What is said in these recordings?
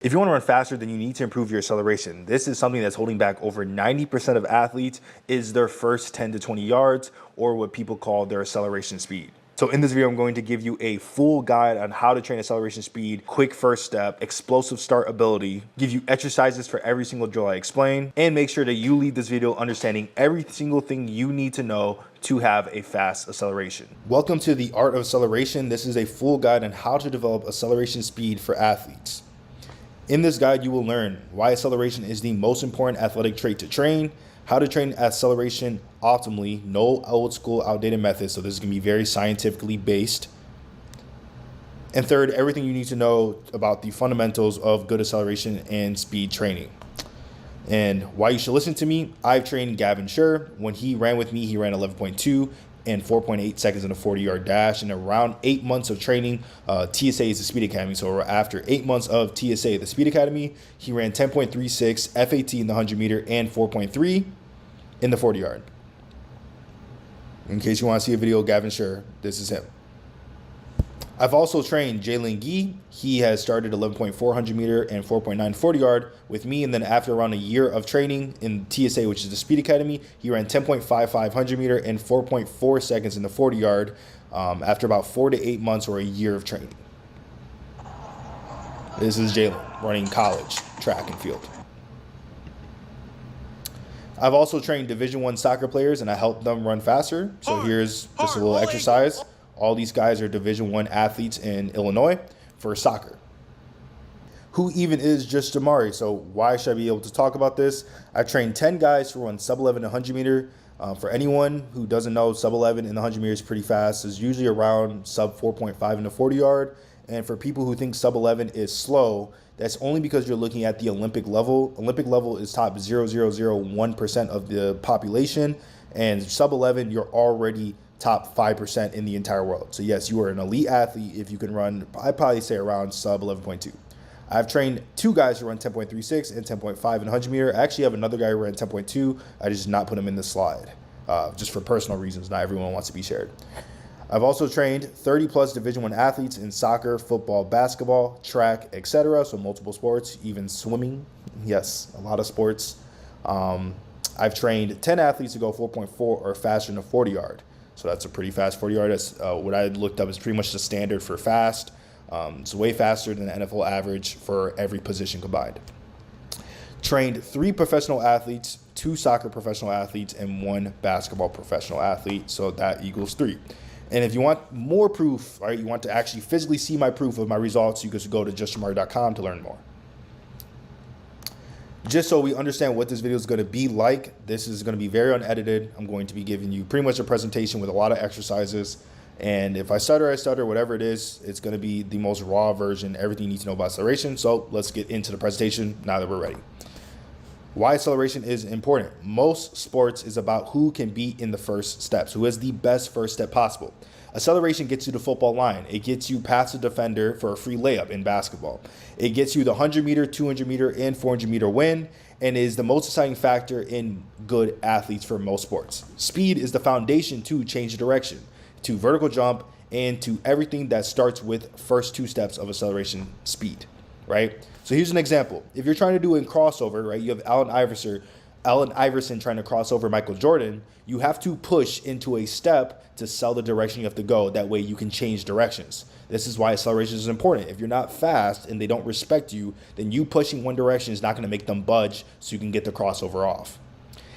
If you want to run faster, then you need to improve your acceleration. This is something that's holding back over 90% of athletes is their first 10 to 20 yards, or what people call their acceleration speed. So in this video, I'm going to give you a full guide on how to train acceleration speed, quick first step, explosive start ability, give you exercises for every single drill I explain, and make sure that you leave this video understanding every single thing you need to know to have a fast acceleration. Welcome to the Art of Acceleration. This is a full guide on how to develop acceleration speed for athletes. In this guide, you will learn why acceleration is the most important athletic trait to train, how to train acceleration optimally, no old school, outdated methods. So this is going to be very scientifically based. And third, everything you need to know about the fundamentals of good acceleration and speed training. And why you should listen to me. I've trained Gavin Sure. When he ran with me, he ran 11.2 and 4.8 seconds in a 40-yard dash. And around 8 months of training, TSA is the Speed Academy. So after 8 months of TSA, the Speed Academy, he ran 10.36 FAT in the 100 meter and 4.3 in the 40-yard. In case you want to see a video of Gavin Sure, this is him. I've also trained Jalen Gee. He has started 11.4 100 meter and 4.9 40-yard with me. And then after around a year of training in TSA, which is the Speed Academy, he ran 10.55 100 meter and 4.4 seconds in the 40-yard after about 4 to 8 months or a year of training. This is Jalen running college track and field. I've also trained Division I soccer players, and I help them run faster. So here's just a little exercise. All these guys are Division I athletes in Illinois for soccer. Who even is Just Jamari? So why should I be able to talk about this? I've trained 10 guys who run sub-11 and 100 meter. For anyone who doesn't know, sub-11 in the 100 meter is pretty fast. It's usually around sub 4.5 in the 40-yard. And for people who think sub-11 is slow, that's only because you're looking at the Olympic level. Olympic level is top 0.001% of the population. And sub-11, you're already top 5% in the entire world. So yes, you are an elite athlete if you can run, I'd probably say around sub 11.2. I've trained 2 guys who run 10.36 and 10.5 in 100 meter. I actually have another guy who ran 10.2. I just did not put him in the slide, just for personal reasons. Not everyone wants to be shared. I've also trained 30 plus Division I athletes in soccer, football, basketball, track, etc. So multiple sports, even swimming. Yes, a lot of sports. I've trained 10 athletes to go 4.4 or faster in a 40-yard. So that's a pretty fast 40-yard. That's what I looked up is pretty much the standard for fast. It's way faster than the NFL average for every position combined. Trained 3 professional athletes, 2 soccer professional athletes, and 1 basketball professional athlete. So that equals 3. And if you want more proof, right, you want to actually physically see my proof of my results, you can go to justjamari.com to learn more. Just so we understand what this video is going to be like, this is going to be very unedited. I'm going to be giving you pretty much a presentation with a lot of exercises. And if I stutter, I stutter, whatever it is, it's going to be the most raw version, everything you need to know about acceleration. So let's get into the presentation now that we're ready. Why acceleration is important. Most sports is about who can be in the first steps, who has the best first step possible. Acceleration gets you to the football line. It gets you past the defender for a free layup in basketball. It gets you the 100 meter, 200 meter, and 400 meter win, and is the most exciting factor in good athletes for most sports. Speed is the foundation to change direction, to vertical jump, and to everything that starts with first 2 steps of acceleration speed, right? So here's an example. If you're trying to do a crossover, right, you have Allen Iverson trying to cross over Michael Jordan, you have to push into a step to sell the direction you have to go. That way you can change directions. This is why acceleration is important. If you're not fast and they don't respect you, then you pushing one direction is not going to make them budge so you can get the crossover off.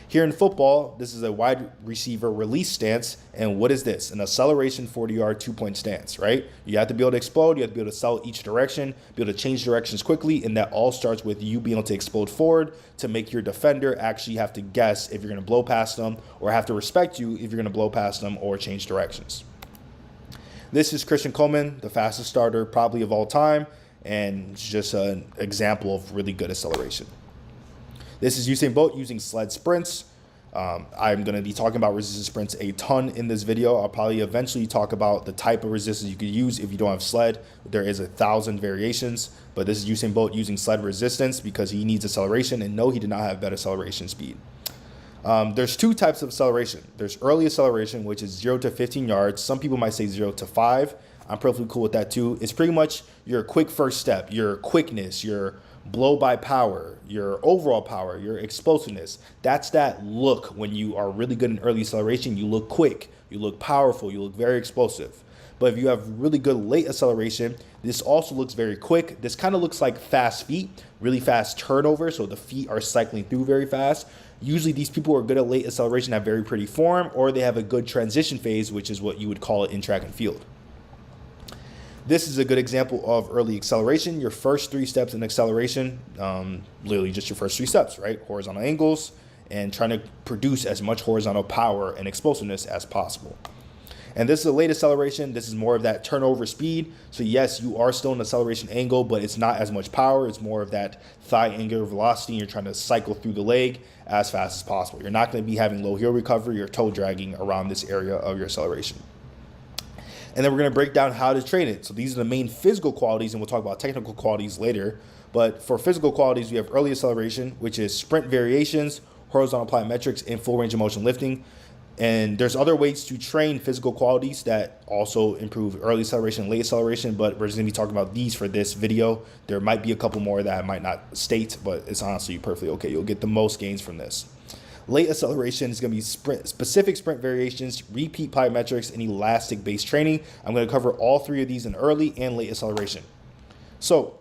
Here in football, this is a wide receiver release stance. And what is this? An acceleration 40-yard 2-point stance, right? You have to be able to explode. You have to be able to sell each direction, be able to change directions quickly. And that all starts with you being able to explode forward to make your defender actually have to guess if you're going to blow past them, or have to respect you if you're going to blow past them or change directions. This is Christian Coleman, the fastest starter probably of all time. And it's just an example of really good acceleration. This is Usain Bolt using sled sprints. I'm going to be talking about resistance sprints a ton in this video. I'll probably eventually talk about the type of resistance you could use if you don't have sled. There is 1,000 variations, but this is Usain Bolt using sled resistance because he needs acceleration, and no, he did not have better acceleration speed. There's 2 types of acceleration. There's early acceleration, which is 0 to 15 yards. Some people might say 0 to 5. I'm perfectly cool with that too. It's pretty much your quick first step, your quickness, your blow by power, your overall power, your explosiveness. That's that look when you are really good in early acceleration. You look quick, you look powerful, you look very explosive. But if you have really good late acceleration, this also looks very quick. This kind of looks like fast feet, really fast turnover. So the feet are cycling through very fast. Usually these people who are good at late acceleration have very pretty form, or they have a good transition phase, which is what you would call it in track and field. This is a good example of early acceleration. Your first 3 steps in acceleration, literally just your first 3 steps, right? Horizontal angles and trying to produce as much horizontal power and explosiveness as possible. And this is a late acceleration. This is more of that turnover speed. So yes, you are still in acceleration angle, but it's not as much power. It's more of that thigh angular velocity. You're trying to cycle through the leg as fast as possible. You're not going to be having low heel recovery or toe dragging around this area of your acceleration. And then we're going to break down how to train it. So these are the main physical qualities, and we'll talk about technical qualities later. But for physical qualities, we have early acceleration, which is sprint variations, horizontal plyometrics, and full range of motion lifting. And there's other ways to train physical qualities that also improve early acceleration and late acceleration, but we're just going to be talking about these for this video. There might be a couple more that I might not state, but it's honestly perfectly okay. You'll get the most gains from this. Late acceleration is going to be specific sprint variations, repeat plyometrics, and elastic-based training. I'm going to cover all 3 of these in early and late acceleration. So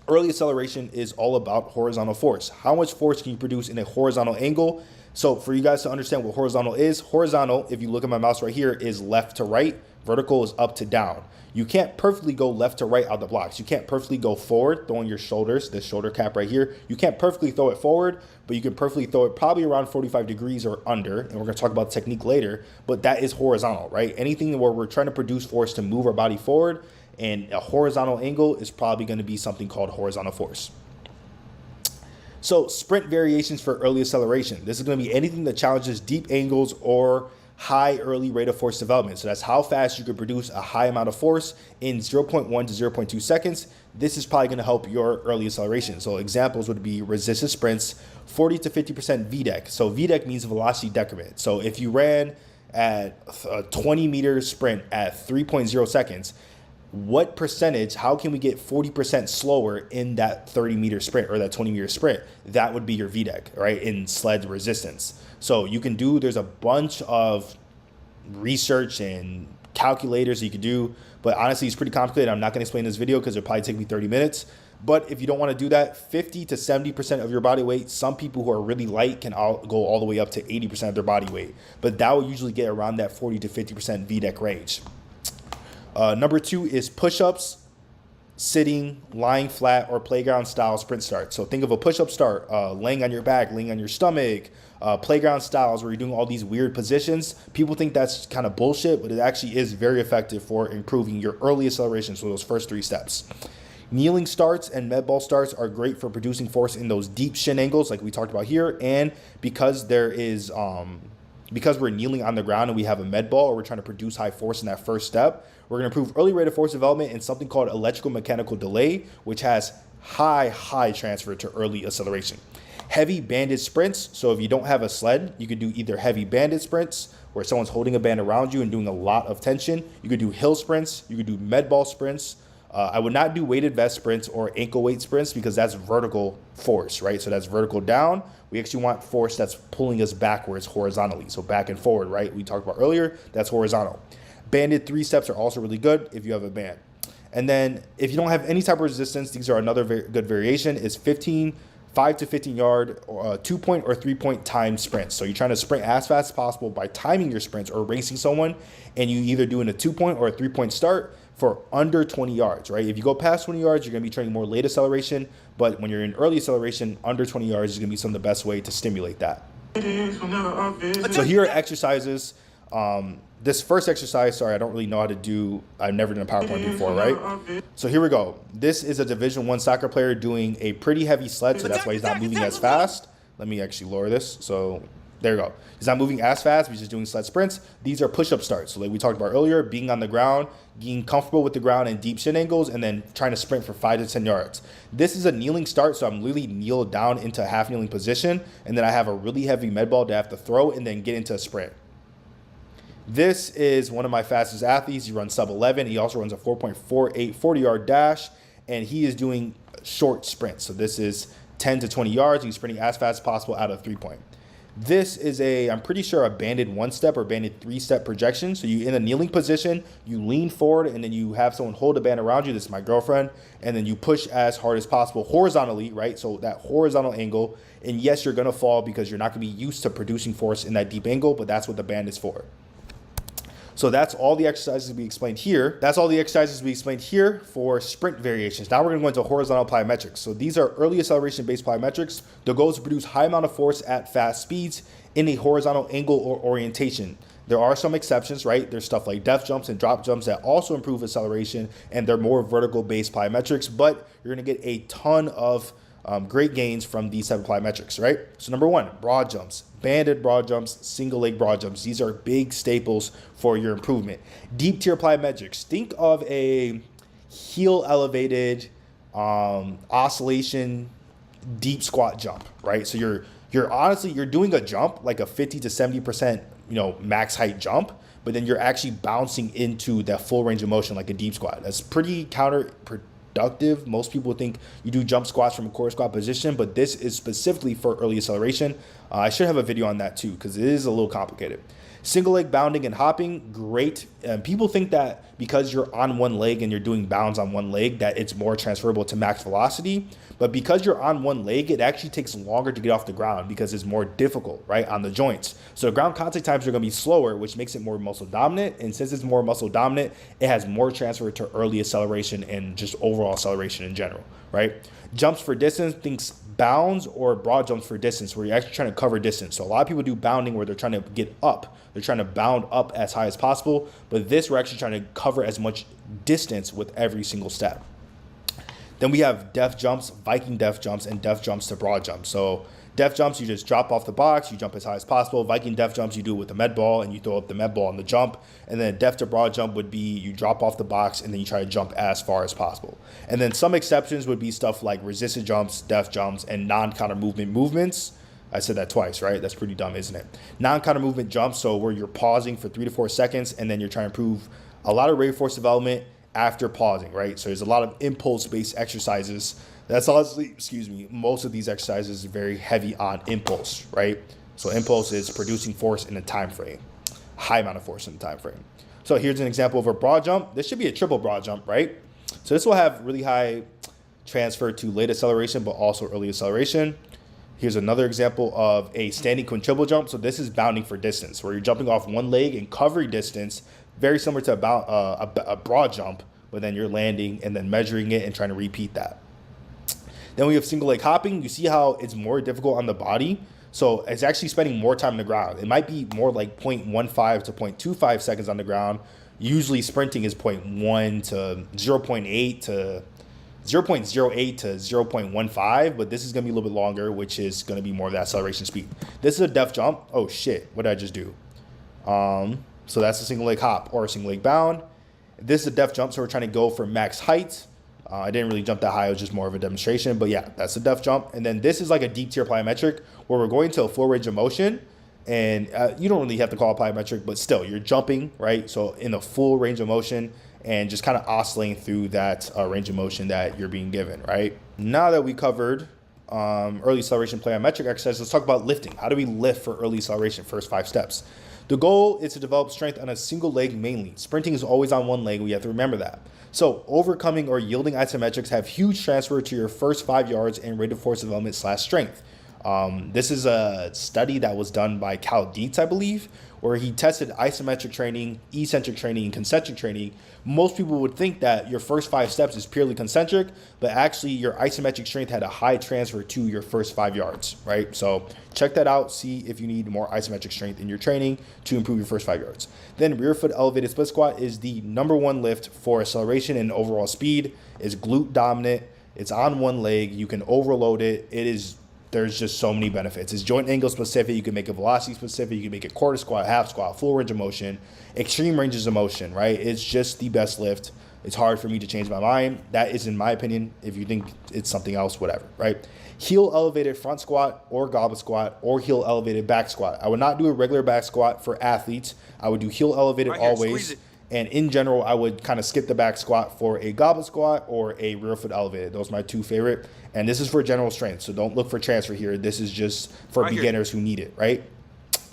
early acceleration is all about horizontal force. How much force can you produce in a horizontal angle? So for you guys to understand what horizontal is, horizontal, if you look at my mouse right here, is left to right. Vertical is up to down. You can't perfectly go left to right out the blocks. You can't perfectly go forward, throwing your shoulders, this shoulder cap right here. You can't perfectly throw it forward, but you can perfectly throw it probably around 45 degrees or under. And we're going to talk about technique later, but that is horizontal, right? Anything where we're trying to produce force to move our body forward, and a horizontal angle is probably going to be something called horizontal force. So sprint variations for early acceleration. This is going to be anything that challenges deep angles or high early rate of force development. So that's how fast you can produce a high amount of force in 0.1 to 0.2 seconds. This is probably going to help your early acceleration. So examples would be resisted sprints, 40 to 50% VDEC. So VDEC means velocity decrement. So if you ran at a 20-meter sprint at 3.0 seconds, what percentage, how can we get 40% slower in that 30-meter sprint or that 20-meter sprint? That would be your VDEC, right, in sled resistance. So you can do, there's a bunch of research and calculators you can do, but honestly, it's pretty complicated. I'm not going to explain this video because it'll probably take me 30 minutes. But if you don't want to do that, 50 to 70% of your body weight, some people who are really light can go all the way up to 80% of their body weight. But that will usually get around that 40 to 50% VDEC range. Number 2 is push-ups, sitting, lying flat, or playground style sprint start. So think of a push-up start, laying on your back, laying on your stomach, playground styles where you're doing all these weird positions. People think that's kind of bullshit, but it actually is very effective for improving your early acceleration, so those first 3 steps. Kneeling starts and med ball starts are great for producing force in those deep shin angles like we talked about here, and because there is because we're kneeling on the ground and we have a med ball, or we're trying to produce high force in that first step, we're going to improve early rate of force development in something called electrical mechanical delay, which has high transfer to early acceleration. Heavy banded sprints. So if you don't have a sled, you could do either heavy banded sprints where someone's holding a band around you and doing a lot of tension. You could do hill sprints. You could do med ball sprints. I would not do weighted vest sprints or ankle weight sprints because that's vertical force, right? So that's vertical down. We actually want force that's pulling us backwards horizontally. So back and forward, right? We talked about earlier, that's horizontal. Banded 3 steps are also really good if you have a band. And then if you don't have any type of resistance, these are another very good variation, is 5 to 15 yard 2-point or 3-point timed sprints. So you're trying to sprint as fast as possible by timing your sprints or racing someone, and you either doing a 2-point or a 3-point start for under 20 yards, right? If you go past 20 yards, you're going to be training more late acceleration, but when you're in early acceleration, under 20 yards is going to be some of the best way to stimulate that. So here are exercises. This first exercise, sorry, I don't really know how to do, I've never done a PowerPoint before, right? So here we go. This is a Division I soccer player doing a pretty heavy sled, so that's why he's not moving as fast. Let me actually lower this. So there you go. He's not moving as fast, he's just doing sled sprints. These are push-up starts. So like we talked about earlier, being on the ground, getting comfortable with the ground and deep shin angles, and then trying to sprint for 5 to 10 yards. This is a kneeling start, so I'm literally kneeled down into a half kneeling position, and then I have a really heavy med ball that I have to throw and then get into a sprint. This is one of my fastest athletes. He runs sub 11. He also runs a 4.48 40-yard dash, and he is doing short sprints. So this is 10 to 20 yards. You're sprinting as fast as possible out of 3-point. This is I'm pretty sure a banded 1-step or banded 3-step projection. So you in a kneeling position, you lean forward, and then you have someone hold a band around you. This is my girlfriend. And then you push as hard as possible horizontally, right? So that horizontal angle. And yes, you're going to fall because you're not going to be used to producing force in that deep angle, but that's what the band is for. So that's all the exercises we explained here. That's all the exercises we explained here for sprint variations. Now we're going to go into horizontal plyometrics. So these are early acceleration-based plyometrics. The goal is to produce high amount of force at fast speeds in a horizontal angle or orientation. There are some exceptions, right? There's stuff like def jumps and drop jumps that also improve acceleration, and they're more vertical-based plyometrics, but you're going to get a ton of great gains from these type of plyometrics, right? So number one, broad jumps, banded broad jumps, single leg broad jumps. These are big staples for your improvement. Deep tier plyometrics. Think of a heel elevated oscillation deep squat jump, right? So you're honestly doing a jump like a 50 to 70% max height jump, but then you're actually bouncing into that full range of motion like a deep squat. That's pretty counterproductive. Most people think you do jump squats from a core squat position, but this is specifically for early acceleration. I should have a video on that too because it is a little complicated. Single leg bounding and hopping, great. People think that because you're on one leg and you're doing bounds on one leg that it's more transferable to max velocity. But because you're on one leg, it actually takes longer to get off the ground because it's more difficult, right, on the joints. So the ground contact times are going to be slower, which makes it more muscle dominant. And since it's more muscle dominant, it has more transfer to early acceleration and just overall acceleration in general, right? Jumps for distance, thinks bounds or broad jumps for distance where you're actually trying to cover distance. So a lot of people do bounding where they're trying to get up. They're trying to bound up as high as possible. But this, we're actually trying to cover as much distance with every single step. Then we have def jumps, Viking def jumps, and def jumps to broad jumps. So def jumps, you just drop off the box, you jump as high as possible. Viking def jumps, you do it with the med ball, and you throw up the med ball on the jump. And then a def to broad jump would be you drop off the box, and then you try to jump as far as possible. And then some exceptions would be stuff like resisted jumps, def jumps, and non-counter movement movements. I said that twice, right? That's pretty dumb, isn't it? Non-counter movement jumps, so where you're pausing for 3 to 4 seconds, and then you're trying to improve a lot of rate of force development after pausing, right? So there's a lot of impulse-based exercises. That's honestly, most of these exercises are very heavy on impulse, right? So impulse is producing force in a time frame, high amount of force in the time frame. So here's an example of a broad jump. This should be a triple broad jump, right? So this will have really high transfer to late acceleration, but also early acceleration. Here's another example of a standing quintuple jump. So this is bounding for distance, where you're jumping off one leg and covering distance, very similar to a broad jump, but then you're landing and then measuring it and trying to repeat that. Then we have single leg hopping. You see how it's more difficult on the body. So it's actually spending more time on the ground. It might be more like 0.15 to 0.25 seconds on the ground. Usually sprinting is 0.1 to 0.8 to 0.08 to 0.15, but this is going to be a little bit longer, which is going to be more of the acceleration speed. This is a def jump. Oh shit, what did I just do? So that's a single leg hop or a single leg bound. This is a def jump, so we're trying to go for max height. I didn't really jump that high, it was just more of a demonstration, but yeah, that's a def jump. And then this is like a deep tier plyometric where we're going to a full range of motion, and you don't really have to call it plyometric, but still, you're jumping, right? So in a full range of motion and just kind of oscillating through that range of motion that you're being given, right? Now that we covered early acceleration plyometric exercise, let's talk about lifting. How do we lift for early acceleration, first 5 steps? The goal is to develop strength on a single leg mainly. Sprinting is always on one leg. We have to remember that. So overcoming or yielding isometrics have huge transfer to your first 5 yards and rate of force development / strength. This is a study that was done by Cal Dietz, I believe, where he tested isometric training, eccentric training, and concentric training. Most people would think that your first 5 steps is purely concentric, but actually your isometric strength had a high transfer to your first 5 yards, right? So check that out. See if you need more isometric strength in your training to improve your first 5 yards. Then rear foot elevated split squat is the #1 lift for acceleration and overall speed. It's glute dominant. It's on one leg. You can overload it. There's just so many benefits. It's joint angle specific. You can make it velocity specific. You can make it quarter squat, half squat, full range of motion, extreme ranges of motion, right? It's just the best lift. It's hard for me to change my mind. That is in my opinion. If you think it's something else, whatever, right? Heel elevated front squat or goblet squat or heel elevated back squat. I would not do a regular back squat for athletes. I would do heel elevated always. And in general, I would kind of skip the back squat for a goblet squat or a rear foot elevated. Those are my two favorite. And this is for general strength, so don't look for transfer here. This is just for beginners who need it, right?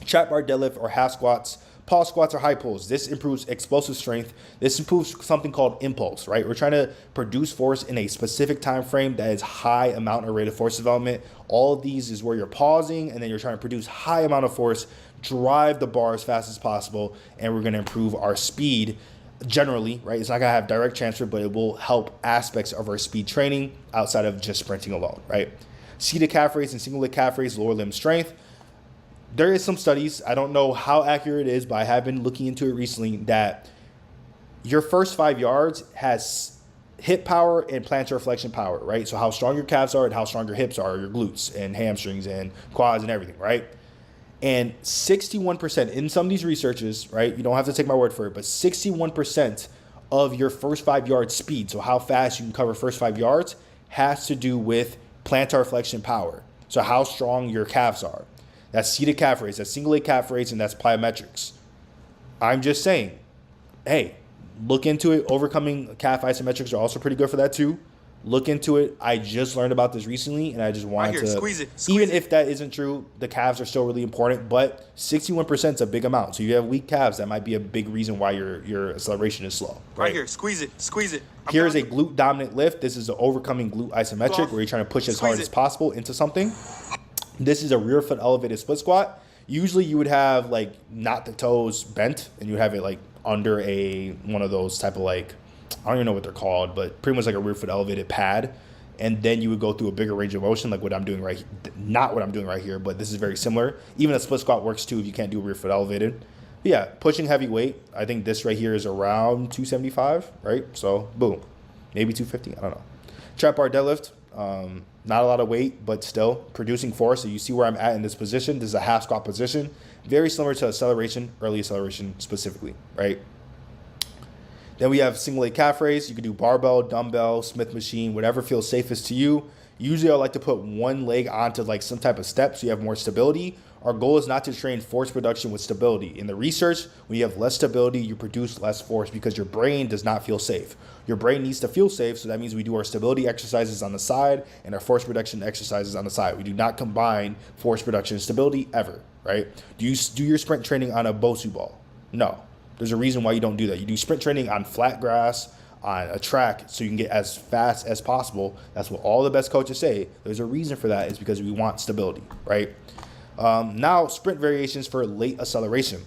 Trap bar deadlift or half squats, pause squats or high pulls. This improves explosive strength. This improves something called impulse, right? We're trying to produce force in a specific time frame that is high amount or rate of force development. All of these is where you're pausing and then you're trying to produce high amount of force, drive the bar as fast as possible, and we're going to improve our speed generally, right? It's not going to have direct transfer, but it will help aspects of our speed training outside of just sprinting alone, right? Seated calf raise and single leg calf raise, lower limb strength. There is some studies, I don't know how accurate it is, but I have been looking into it recently, that your first 5 yards has hip power and plantar flexion power, right? So how strong your calves are and how strong your hips are, your glutes and hamstrings and quads and everything, right? And 61% in some of these researches, right? You don't have to take my word for it, but 61% of your first 5 yard speed, so how fast you can cover first 5 yards, has to do with plantar flexion power. So how strong your calves are. That's seated calf raise, that's single leg calf raise, and that's plyometrics. I'm just saying, hey, look into it. Overcoming calf isometrics are also pretty good for that too. Look into it. I just learned about this recently, and I just wanted to squeeze it. Even if that isn't true, the calves are still really important, but 61% is a big amount. So you have weak calves, that might be a big reason why your acceleration is slow. Right here, squeeze it. Here's a glute dominant lift. This is the overcoming glute isometric, where you're trying to push as hard as possible into something. This is a rear foot elevated split squat. Usually you would have like not the toes bent, and you have it like under one of those type of like, I don't even know what they're called, but pretty much like a rear foot elevated pad. And then you would go through a bigger range of motion, like what I'm doing right here. Not what I'm doing right here, but this is very similar. Even a split squat works too if you can't do a rear foot elevated. But yeah, pushing heavy weight. I think this right here is around 275, right? So boom, maybe 250. I don't know. Trap bar deadlift. Not a lot of weight, but still producing force. So you see where I'm at in this position. This is a half squat position. Very similar to acceleration, early acceleration specifically, right? Then we have single leg calf raise. You can do barbell, dumbbell, Smith machine, whatever feels safest to you. Usually I like to put one leg onto like some type of step so you have more stability. Our goal is not to train force production with stability. In the research, when you have less stability, you produce less force because your brain does not feel safe. Your brain needs to feel safe, so that means we do our stability exercises on the side and our force production exercises on the side. We do not combine force production and stability ever, right? Do you do your sprint training on a Bosu ball? No. There's a reason why you don't do that. You do sprint training on flat grass, on a track, so you can get as fast as possible. That's what all the best coaches say. There's a reason for that. Is because we want stability, right? Now, sprint variations for late acceleration.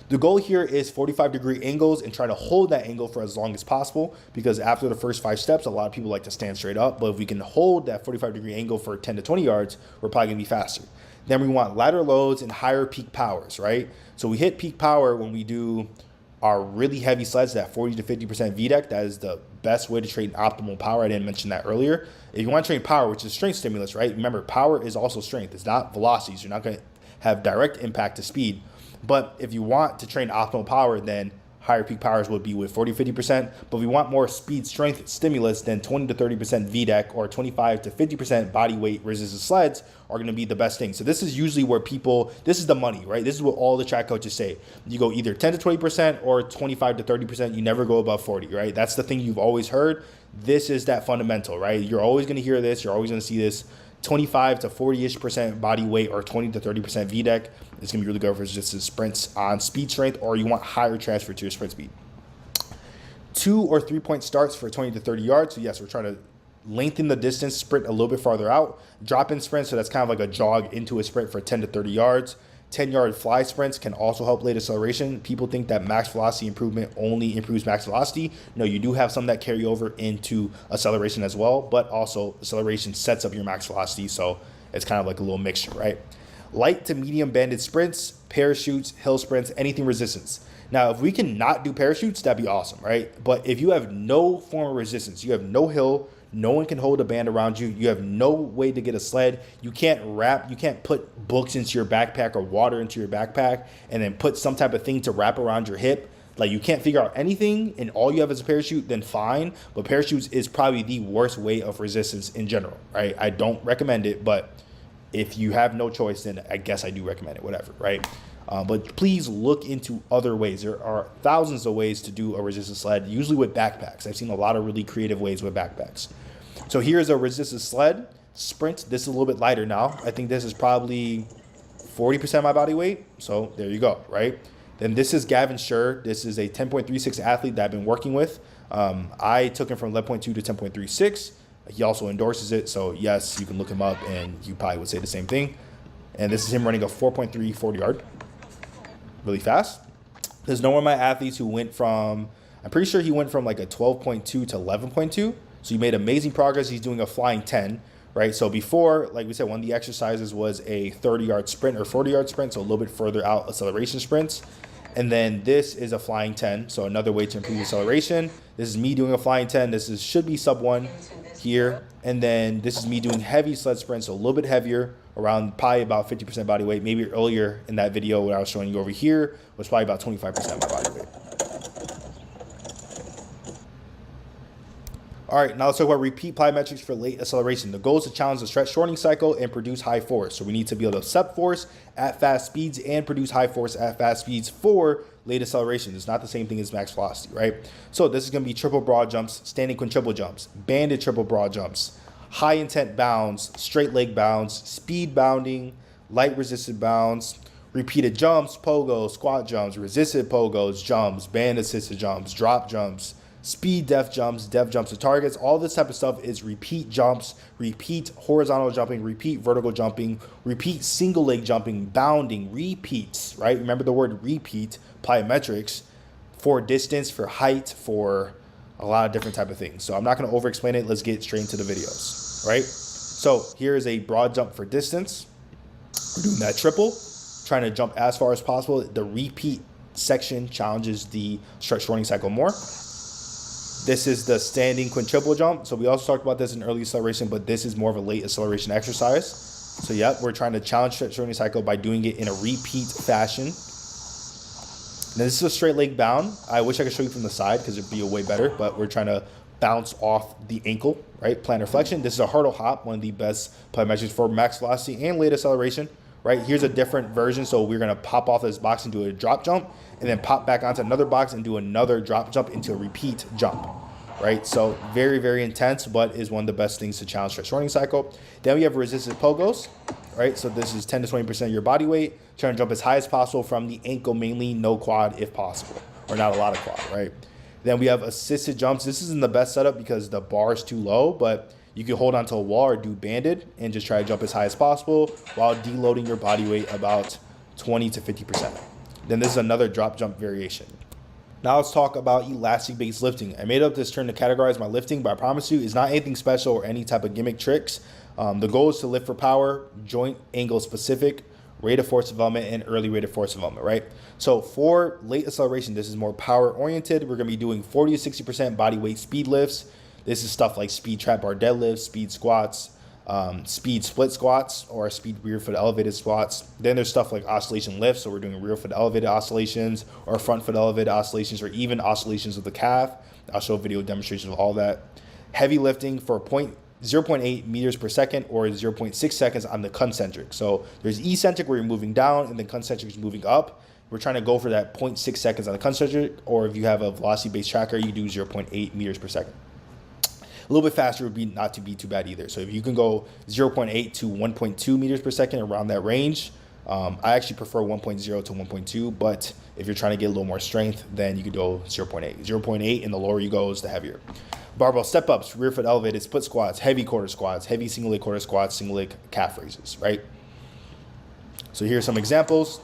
The goal here is 45-degree angles and try to hold that angle for as long as possible, because after the first 5 steps, a lot of people like to stand straight up. But if we can hold that 45-degree angle for 10 to 20 yards, we're probably going to be faster. Then we want lighter loads and higher peak powers, right? So we hit peak power when we do our really heavy sleds, that 40 to 50% VDEC. That is the best way to train optimal power. I didn't mention that earlier. If you want to train power, which is strength stimulus, right? Remember, power is also strength. It's not velocities. You're not going to have direct impact to speed. But if you want to train optimal power, then higher peak powers would be with 40, 50%. But if we want more speed strength stimulus, then 20 to 30% VDEC or 25 to 50% body weight resistant sleds are going to be the best thing. So this is usually where people, this is the money, right? This is what all the track coaches say. You go either 10 to 20% or 25 to 30%. You never go above 40, right? That's the thing you've always heard. This is that fundamental, right? You're always going to hear this. You're always going to see this. 25 to 40-ish% body weight or 20 to 30% VDEC is going to be really good for just the sprints on speed strength, or you want higher transfer to your sprint speed. 2 or 3 point starts for 20 to 30 yards. So yes, we're trying to lengthen the distance, sprint a little bit farther out. Drop in sprint, so that's kind of like a jog into a sprint for 10 to 30 yards. 10-yard fly sprints can also help late acceleration. People think that max velocity improvement only improves max velocity. No, you do have some that carry over into acceleration as well, but also acceleration sets up your max velocity, so it's kind of like a little mixture, right? Light to medium banded sprints, parachutes, hill sprints, anything resistance. Now, if we can not do parachutes, that'd be awesome, right? But if you have no form of resistance, you have no hill, no one can hold a band around you, you have no way to get a sled, you can't put books into your backpack or water into your backpack and then put some type of thing to wrap around your hip, like you can't figure out anything and all you have is a parachute, then fine. But parachutes is probably the worst way of resistance in general, right? I don't recommend it, but if you have no choice, then I guess I do recommend it, whatever, right? But please look into other ways. There are thousands of ways to do a resistance sled, usually with backpacks. I've seen a lot of really creative ways with backpacks. So here's a resistance sled sprint. This is a little bit lighter now. I think this is probably 40% of my body weight. So there you go, right? Then this is Gavin Schur. This is a 10.36 athlete that I've been working with. I took him from 11.2 to 10.36. He also endorses it. So yes, you can look him up and you probably would say the same thing. And this is him running a 4.3 40 yard. Really fast. There's no one of my athletes who went from, I'm pretty sure he went from like a 12.2 to 11.2. So he made amazing progress. He's doing a flying 10, right? So before, like we said, one of the exercises was a 30-yard sprint or 40-yard sprint, so a little bit further out acceleration sprints. And then this is a flying 10, so another way to improve acceleration. This is me doing a flying 10. This should be sub 1 here. And then this is me doing heavy sled sprints, so a little bit heavier, around probably about 50% body weight. Maybe earlier in that video what I was showing you over here was probably about 25% of my body weight. All right, now let's talk about repeat plyometrics for late acceleration. The goal is to challenge the stretch shortening cycle and produce high force. So we need to be able to accept force at fast speeds and produce high force at fast speeds for late acceleration. It's not the same thing as max velocity, right? So this is going to be triple broad jumps, standing quintuple jumps, banded triple broad jumps, high intent bounds, straight leg bounds, speed bounding, light resisted bounds, repeated jumps, pogos, squat jumps, resisted pogos, jumps, band assisted jumps, drop jumps, speed def jumps to targets. All this type of stuff is repeat jumps, repeat horizontal jumping, repeat vertical jumping, repeat single leg jumping, bounding, repeats, right? Remember the word repeat, plyometrics, for distance, for height, for a lot of different type of things. So I'm not going to over explain it. Let's get straight into the videos, right? So here is a broad jump for distance. We're doing that triple, trying to jump as far as possible. The repeat section challenges the stretch shortening cycle more. This is the standing quintuple jump. So we also talked about this in early acceleration, but this is more of a late acceleration exercise. So yeah, we're trying to challenge stretch shortening cycle by doing it in a repeat fashion. Now this is a straight leg bound. I wish I could show you from the side because it'd be a way better, but we're trying to bounce off the ankle, right? Plantar flexion. This is a hurdle hop, one of the best plyometrics for max velocity and late acceleration, right? Here's a different version. So we're going to pop off this box and do a drop jump, and then pop back onto another box and do another drop jump into a repeat jump, right? So very, very intense, but is one of the best things to challenge stretch shortening cycle. Then we have resisted pogos, right? So this is 10 to 20% of your body weight, trying to jump as high as possible from the ankle, mainly no quad if possible, or not a lot of quad, right? Then we have assisted jumps. This isn't the best setup because the bar is too low, but you can hold onto a wall or do banded and just try to jump as high as possible while deloading your body weight about 20 to 50%. Then this is another drop jump variation. Now let's talk about elastic-based lifting. I made up this term to categorize my lifting, but I promise you it's not anything special or any type of gimmick tricks. The goal is to lift for power, joint angle specific, rate of force development, and early rate of force development, right? So for late acceleration, this is more power oriented. We're gonna be doing 40 to 60% body weight speed lifts. This is stuff like speed trap bar deadlifts, speed squats, speed split squats, or speed rear foot elevated squats. Then there's stuff like oscillation lifts. So we're doing rear foot elevated oscillations or front foot elevated oscillations or even oscillations of the calf. I'll show video demonstrations of all that. Heavy lifting for 0.8 meters per second or 0.6 seconds on the concentric. So there's eccentric where you're moving down and then concentric is moving up. We're trying to go for that 0.6 seconds on the concentric, or if you have a velocity-based tracker, you do 0.8 meters per second. A little bit faster would be not to be too bad either. So if you can go 0.8 to 1.2 meters per second around that range, I actually prefer 1.0 to 1.2, but if you're trying to get a little more strength, then you could go 0.8. 0.8, and the lower you go is the heavier. Barbell step-ups, rear foot elevated split squats, heavy quarter squats, heavy single leg quarter squats, single leg calf raises, right? So here are some examples.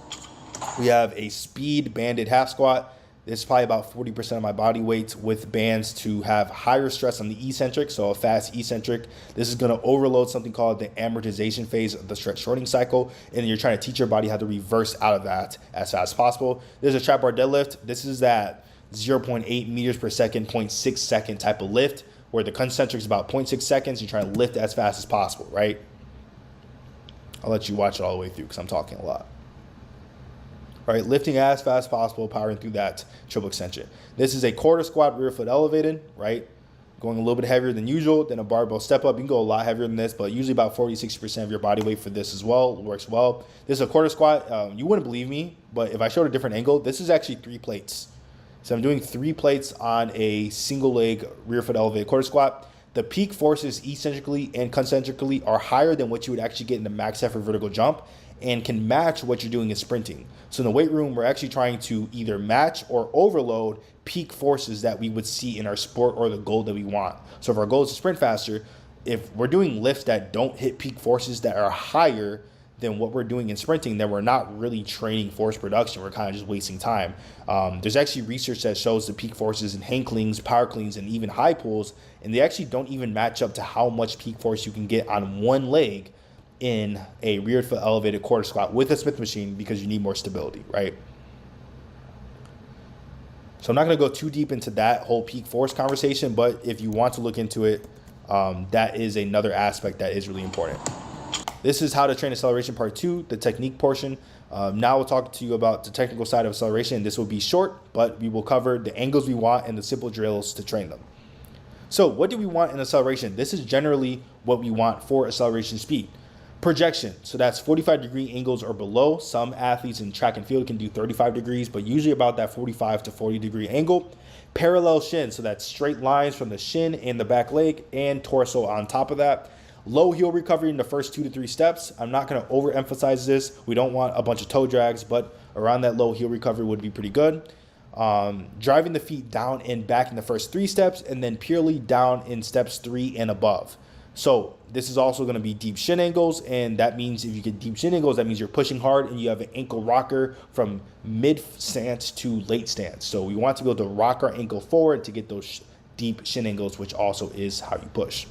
We have a speed banded half squat. This is probably about 40% of my body weight with bands to have higher stress on the eccentric, so a fast eccentric. This is going to overload something called the amortization phase of the stretch shortening cycle, and you're trying to teach your body how to reverse out of that as fast as possible. There's a trap bar deadlift. This is that 0.8 meters per second, 0.6 second type of lift, where the concentric is about 0.6 seconds. You're trying to lift as fast as possible, right? I'll let you watch it all the way through because I'm talking a lot. All right, lifting as fast as possible, powering through that triple extension. This is a quarter squat, rear foot elevated, right? going a little bit heavier than usual, then a barbell step up. You can go a lot heavier than this, but usually about 40-60% of your body weight for this as well. It works well. This is a quarter squat. You wouldn't believe me, but if I showed a different angle, this is actually 3 plates. So I'm doing 3 plates on a single leg rear foot elevated quarter squat. The peak forces eccentrically and concentrically are higher than what you would actually get in the max effort vertical jump and can match what you're doing in sprinting. So in the weight room, we're actually trying to either match or overload peak forces that we would see in our sport or the goal that we want. So if our goal is to sprint faster, if we're doing lifts that don't hit peak forces that are higher than what we're doing in sprinting, then we're not really training force production. We're kind of just wasting time. There's actually research that shows the peak forces in hang cleans, power cleans, and even high pulls, and they actually don't even match up to how much peak force you can get on one leg in a rear foot elevated quarter squat with a Smith machine because you need more stability, right? So I'm not going to go too deep into that whole peak force conversation, but if you want to look into it, that is another aspect that is really important. This is how to train acceleration part 2, the technique portion. Now we'll talk to you about the technical side of acceleration. This will be short, but we will cover the angles we want and the simple drills to train them. So what do we want in acceleration? This is generally what we want for acceleration speed. Projection, so that's 45-degree angles or below. Some athletes in track and field can do 35 degrees, but usually about that 45 to 40-degree angle. Parallel shin, so that's straight lines from the shin and the back leg and torso on top of that. Low heel recovery in the first 2 to 3 steps. I'm not going to overemphasize this. We don't want a bunch of toe drags, but around that low heel recovery would be pretty good. Driving the feet down and back in the first 3 steps, and then purely down in steps 3 and above. So this is also going to be deep shin angles, and that means if you get deep shin angles, that means you're pushing hard and you have an ankle rocker from mid stance to late stance. So we want to be able to rock our ankle forward to get those deep shin angles, which also is how you push.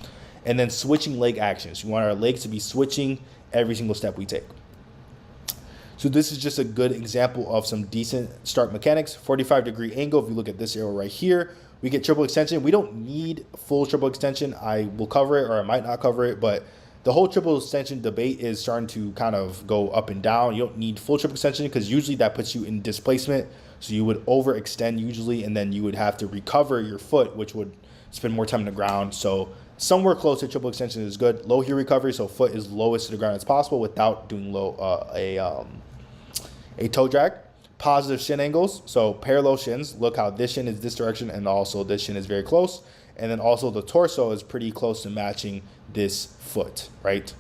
And then switching leg actions. You want our legs to be switching every single step we take. So this is just a good example of some decent start mechanics. 45-degree angle. If you look at this arrow right here, we get triple extension. We don't need full triple extension. I will cover it or I might not cover it, but the whole triple extension debate is starting to kind of go up and down. You don't need full triple extension because usually that puts you in displacement. So you would overextend usually, and then you would have to recover your foot, which would spend more time on the ground. So somewhere close to triple extension is good. Low heel recovery, so foot is lowest to the ground as possible without doing a toe drag. Positive shin angles, so parallel shins. Look how this shin is this direction and also this shin is very close. And then also the torso is pretty close to matching this foot, right?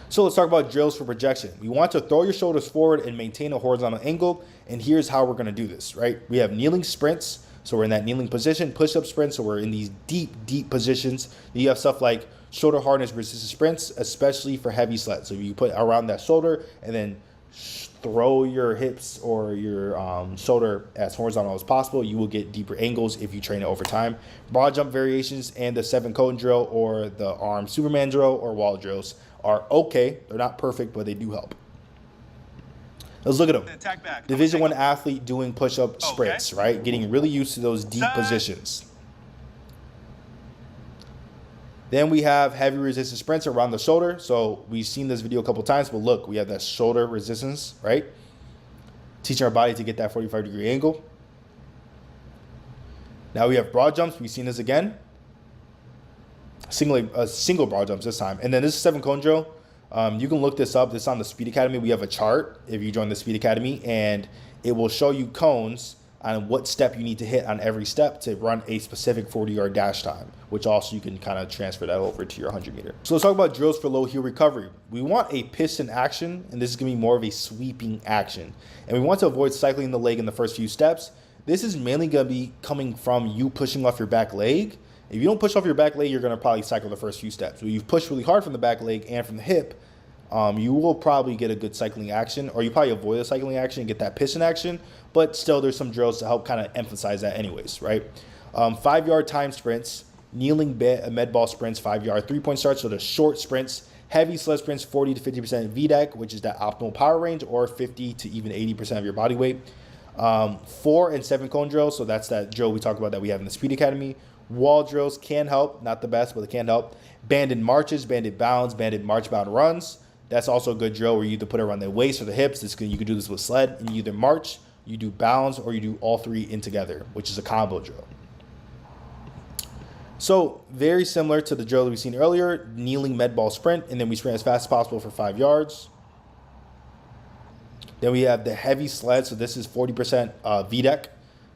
So let's talk about drills for projection. We want to throw your shoulders forward and maintain a horizontal angle. And here's how we're going to do this, right? We have kneeling sprints. So we're in that kneeling position, push-up sprints. So we're in these deep positions. You have stuff like shoulder hardness resistance sprints, especially for heavy sleds. So you put around that shoulder and then throw your hips or your shoulder as horizontal as possible. You will get deeper angles if you train it over time. Broad jump variations and the 7-cone drill or the arm Superman drill or wall drills are okay. They're not perfect, but they do help. Let's look at them. Division I athlete doing push-up sprints, right? Getting really used to those deep positions. Then we have heavy resistance sprints around the shoulder. So we've seen this video a couple times, but look, we have that shoulder resistance, right? Teaching our body to get that 45-degree angle. Now we have broad jumps. We've seen this again. Single broad jumps this time. And then this is 7-cone drill. You can look this up. This is on the Speed Academy. We have a chart if you join the Speed Academy, and it will show you cones on what step you need to hit on every step to run a specific 40-yard dash time, which also you can kind of transfer that over to your 100-meter. So let's talk about drills for low heel recovery. We want a piston action, and this is going to be more of a sweeping action. And we want to avoid cycling the leg in the first few steps. This is mainly going to be coming from you pushing off your back leg. If you don't push off your back leg, you're going to probably cycle the first few steps. When you've pushed really hard from the back leg and from the hip, you will probably get a good cycling action, or you probably avoid the cycling action and get that piston action, but still there's some drills to help kind of emphasize that anyways, right? 5-yard time sprints, kneeling med ball sprints, 5-yard 3-point starts, so the short sprints, heavy sled sprints, 40 to 50% VDEC, which is that optimal power range, or 50 to even 80% of your body weight. 4 and 7-cone drills, so that's that drill we talked about that we have in the Speed Academy. Wall drills can help, not the best, but they can help. Banded marches, banded bounds, banded march bound runs. That's also a good drill where you either put it around the waist or the hips. You can do this with sled, and you either march, you do bounds, or you do all 3 in together, which is a combo drill. So very similar to the drill that we've seen earlier, kneeling med ball sprint, and then we sprint as fast as possible for 5 yards. Then we have the heavy sled. So this is 40% VDEC.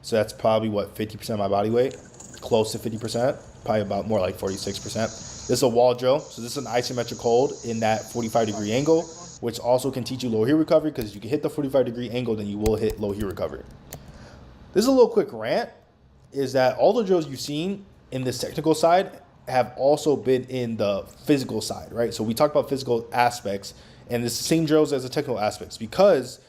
So that's probably what, 50% of my body weight, close to 50%, probably about more like 46%. This is a wall drill. So this is an isometric hold in that 45-degree angle, which also can teach you low heel recovery, because you can hit the 45-degree angle, then you will hit low heel recovery. This is a little quick rant, is that all the drills you've seen in this technical side have also been in the physical side, right? So we talked about physical aspects, and it's the same drills as the technical aspects, because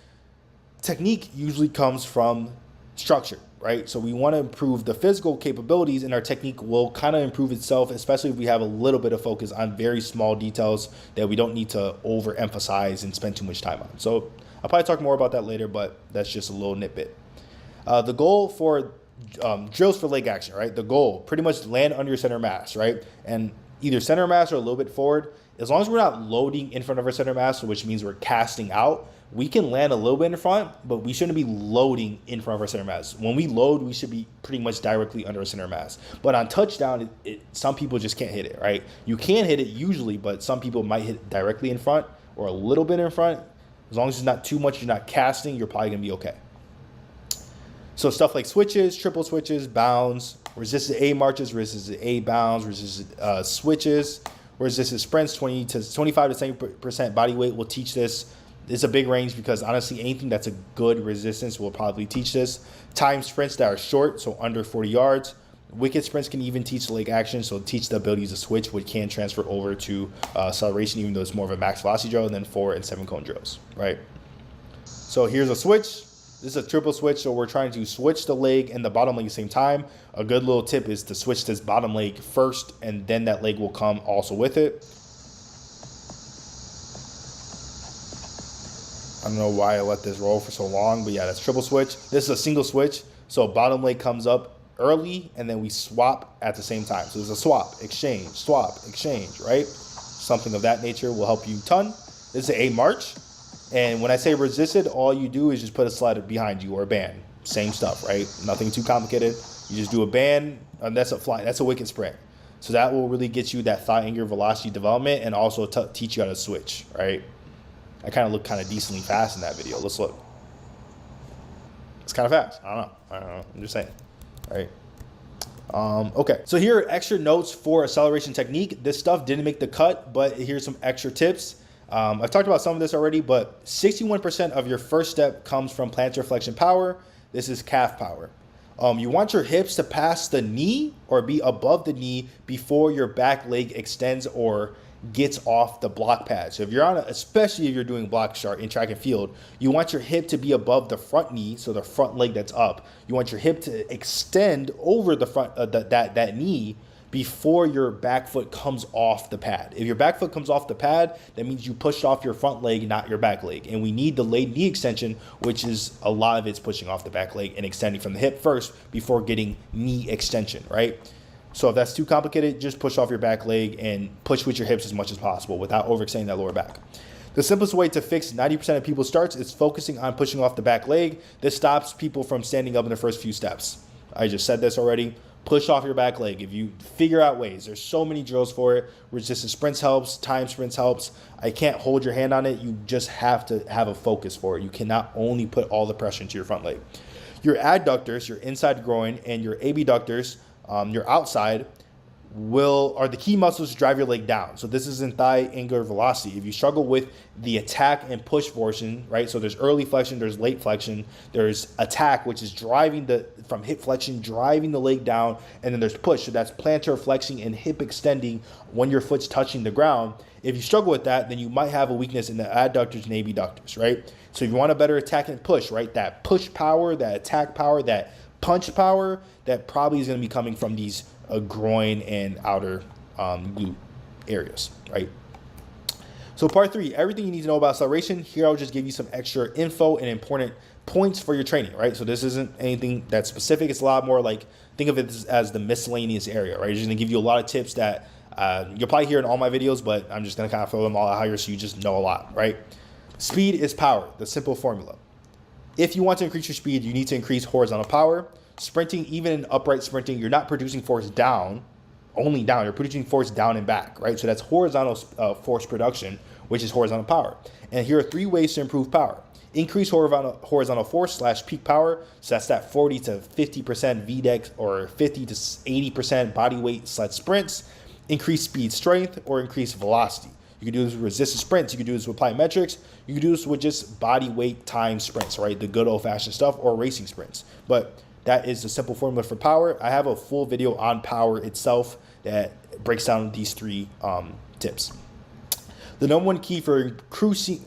technique usually comes from structure, right? So we want to improve the physical capabilities, and our technique will kind of improve itself, especially if we have a little bit of focus on very small details that we don't need to overemphasize and spend too much time on. So I'll probably talk more about that later, but that's just a little nitbit. The goal for drills for leg action, right? The goal, pretty much land under your center mass, right? And either center mass or a little bit forward. As long as we're not loading in front of our center mass, which means we're casting out, we can land a little bit in front, but we shouldn't be loading in front of our center mass. When we load, we should be pretty much directly under our center mass. But on touchdown, some people just can't hit it, right? You can hit it usually, but some people might hit directly in front or a little bit in front. As long as it's not too much, you're not casting, you're probably gonna be okay. So stuff like switches, triple switches, bounds, resisted A marches, resisted A bounds, resisted switches, resisted sprints, 25 to 70% body weight will teach this. It's a big range, because honestly, anything that's a good resistance will probably teach this. Time sprints that are short, so under 40 yards. Wicked sprints can even teach leg action, so teach the ability to switch, which can transfer over to acceleration, even though it's more of a max velocity drill, and then 4 and 7 cone drills, right? So here's a switch. This is a triple switch, so we're trying to switch the leg and the bottom leg at the same time. A good little tip is to switch this bottom leg first, and then that leg will come also with it. I don't know why I let this roll for so long, but yeah, that's triple switch. This is a single switch, so bottom leg comes up early, and then we swap at the same time. So there's a swap, exchange, right? Something of that nature will help you a ton. This is a march. And when I say resisted, all you do is just put a sled behind you or a band. Same stuff, right? Nothing too complicated. You just do a band, and that's a wicked sprint. So that will really get you that thigh angular velocity development, and also teach you how to switch, right? I kind of look kind of decently fast in that video. Let's look. It's kind of fast. I don't know. I'm just saying, right? Okay, so here are extra notes for acceleration technique. This stuff didn't make the cut, but here's some extra tips. I've talked about some of this already, but 61% of your first step comes from plantar flexion power. This is calf power. You want your hips to pass the knee or be above the knee before your back leg extends or gets off the block pad. So if you're especially if you're doing block start in track and field, you want your hip to be above the front knee, so the front leg that's up. You want your hip to extend over the front that knee before your back foot comes off the pad. If your back foot comes off the pad, that means you pushed off your front leg, not your back leg. And we need the delayed knee extension, which is a lot of it's pushing off the back leg and extending from the hip first before getting knee extension, right? So if that's too complicated, just push off your back leg and push with your hips as much as possible without overextending that lower back. The simplest way to fix 90% of people's starts is focusing on pushing off the back leg. This stops people from standing up in the first few steps. I just said this already. Push off your back leg. If you figure out ways, there's so many drills for it. Resistance sprints helps, time sprints helps. I can't hold your hand on it. You just have to have a focus for it. You cannot only put all the pressure into your front leg. Your adductors, your inside groin, and your abductors, your outside, are the key muscles to drive your leg down. So this is in thigh angular velocity. If you struggle with the attack and push portion, right? So there's early flexion, there's late flexion, there's attack, which is driving from hip flexion, driving the leg down, and then there's push. So that's plantar flexing and hip extending when your foot's touching the ground. If you struggle with that, then you might have a weakness in the adductors and abductors, right? So if you want a better attack and push, right? That push power, that attack power, that punch power, that probably is going to be coming from these groin and outer glute areas, right? So part 3, everything you need to know about acceleration. Here I'll just give you some extra info and important points for your training, right? So this isn't anything that's specific. It's a lot more like, think of it as the miscellaneous area, right? It's just going to give you a lot of tips that you'll probably hear in all my videos, but I'm just going to kind of throw them all out here so you just know a lot, right? Speed is power, the simple formula. If you want to increase your speed, you need to increase horizontal power. Sprinting, even in upright sprinting, you're not producing force down, only down. You're producing force down and back, right? So that's horizontal force production, which is horizontal power. And here are 3 ways to improve power. Increase horizontal force / peak power. So that's that 40 to 50% VDEC or 50 to 80% body weight / sprints. Increase speed strength or increase velocity. You can do this with resistance sprints. You can do this with plyometrics. You can do this with just body weight time sprints, right? The good old fashioned stuff, or racing sprints. But that is the simple formula for power. I have a full video on power itself that breaks down these 3 tips. The number one key for increasing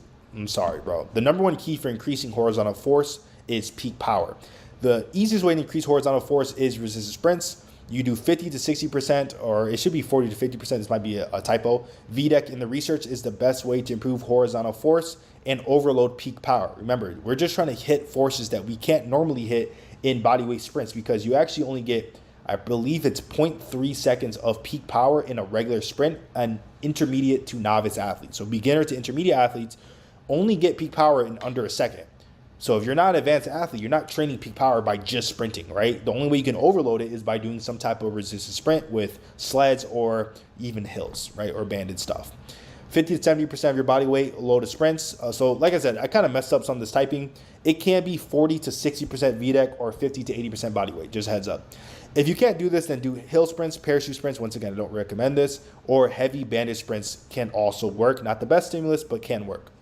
horizontal force is peak power. The easiest way to increase horizontal force is resistance sprints. You do 50 to 60%, or it should be 40 to 50%. This might be a typo. VDEC in the research is the best way to improve horizontal force and overload peak power. Remember, we're just trying to hit forces that we can't normally hit in bodyweight sprints, because you actually only get, I believe it's 0.3 seconds of peak power in a regular sprint, an intermediate to novice athlete. So beginner to intermediate athletes only get peak power in under a second. So if you're not an advanced athlete, you're not training peak power by just sprinting, right? The only way you can overload it is by doing some type of resistance sprint with sleds or even hills, right? Or banded stuff. 50 to 70% of your body weight loaded sprints. So like I said, I kind of messed up some of this typing. It can be 40 to 60% VDEC or 50 to 80% body weight, just heads up. If you can't do this, then do hill sprints, parachute sprints. Once again, I don't recommend this. Or heavy banded sprints can also work. Not the best stimulus, but can work.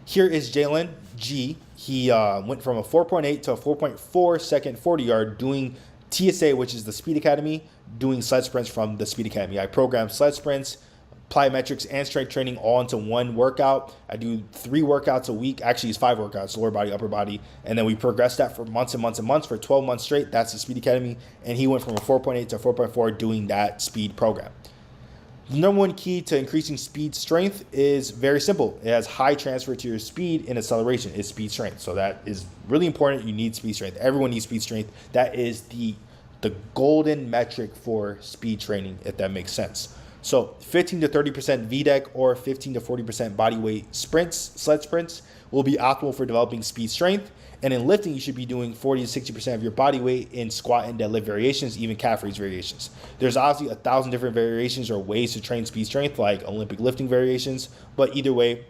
Here is Jalen G. He went from a 4.8 to a 4.4 second 40 yard doing TSA, which is the Speed Academy, doing sled sprints from the Speed Academy. I program sled sprints, plyometrics, and strength training all into one workout. I do 3 workouts a week. Actually, it's 5 workouts, lower body, upper body. And then we progress that for months and months and months for 12 months straight. That's the Speed Academy. And he went from a 4.8 to a 4.4 doing that speed program. The number one key to increasing speed strength is very simple. It has high transfer to your speed and acceleration. It's speed strength. So that is really important. You need speed strength. Everyone needs speed strength. That is the golden metric for speed training, if that makes sense. So 15 to 30% VDEC or 15 to 40% body weight sprints, sled sprints, will be optimal for developing speed strength. And in lifting, you should be doing 40 to 60% of your body weight in squat and deadlift variations, even calf raise variations. There's obviously 1,000 different variations or ways to train speed strength, like Olympic lifting variations. But either way,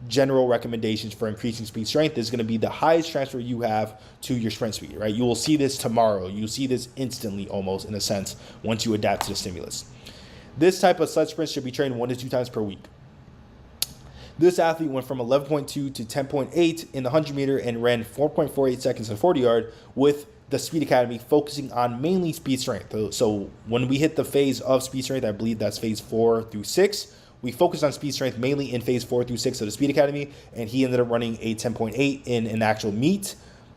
general recommendations for increasing speed strength is going to be the highest transfer you have to your sprint speed, right? You will see this tomorrow. You'll see this instantly almost, in a sense, once you adapt to the stimulus. This type of sled sprint should be trained 1 to 2 times per week. This athlete went from 11.2 to 10.8 in the 100 meter and ran 4.48 seconds in 40 yard with the Speed Academy, focusing on mainly speed strength. So when we hit the phase of speed strength, I believe that's phase 4 through 6. We focused on speed strength mainly in phase 4 through 6 of the Speed Academy, and he ended up running a 10.8 in an actual meet.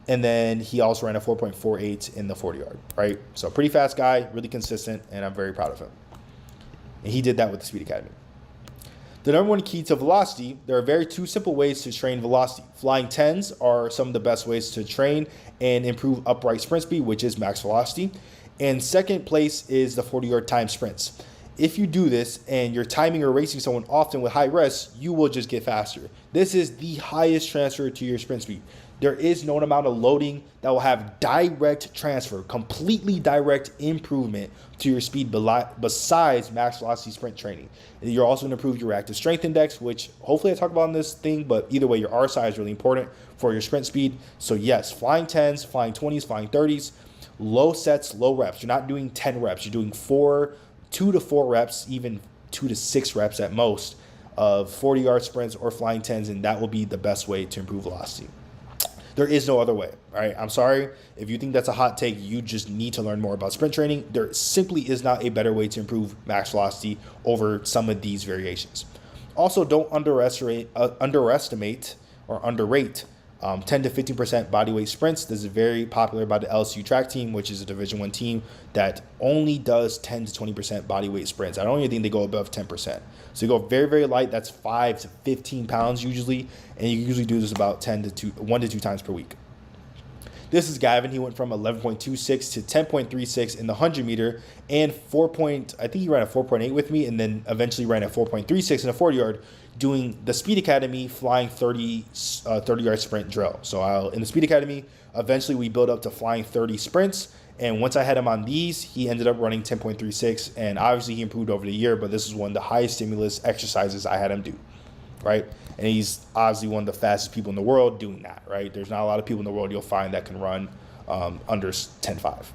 And then he also ran a 4.48 in the 40 yard, right? So pretty fast guy, really consistent, and I'm very proud of him. And he did that with the Speed Academy. The number one key to velocity, there are 2 simple ways to train velocity. Flying 10s are some of the best ways to train and improve upright sprint speed, which is max velocity. And second place is the 40-yard time sprints. If you do this and you're timing or racing someone often with high rests, you will just get faster. This is the highest transfer to your sprint speed. There is no amount of loading that will have direct transfer, completely direct improvement to your speed besides max velocity sprint training. And you're also going to improve your reactive strength index, which hopefully I talk about in this thing, but either way, your RSI is really important for your sprint speed. So yes, flying 10s, flying 20s, flying 30s, low sets, low reps. You're not doing 10 reps. You're doing 2 to 4 reps, even 2 to 6 reps at most of 40-yard sprints or flying 10s, and that will be the best way to improve velocity. There is no other way, all right? I'm sorry. If you think that's a hot take, you just need to learn more about sprint training. There simply is not a better way to improve max velocity over some of these variations. Also, don't underrate or underrate 10 to 15% bodyweight sprints. This is very popular by the LSU track team, which is a Division I team that only does 10 to 20% bodyweight sprints. I don't even think they go above 10%. So you go very, very light. That's 5 to 15 pounds usually, and you usually do this about 1 to 2 times per week. This is Gavin. He went from 11.26 to 10.36 in the 100 meter and I think he ran a 4.8 with me, and then eventually ran a 4.36 in a 40 yard, doing the Speed Academy flying 30-yard sprint drill. So in the Speed Academy, eventually we build up to flying 30 sprints, And once I had him on these, he ended up running 10.36. And obviously he improved over the year, but this is one of the highest stimulus exercises I had him do, right? And he's obviously one of the fastest people in the world doing that, right? There's not a lot of people in the world you'll find that can run under 10.5.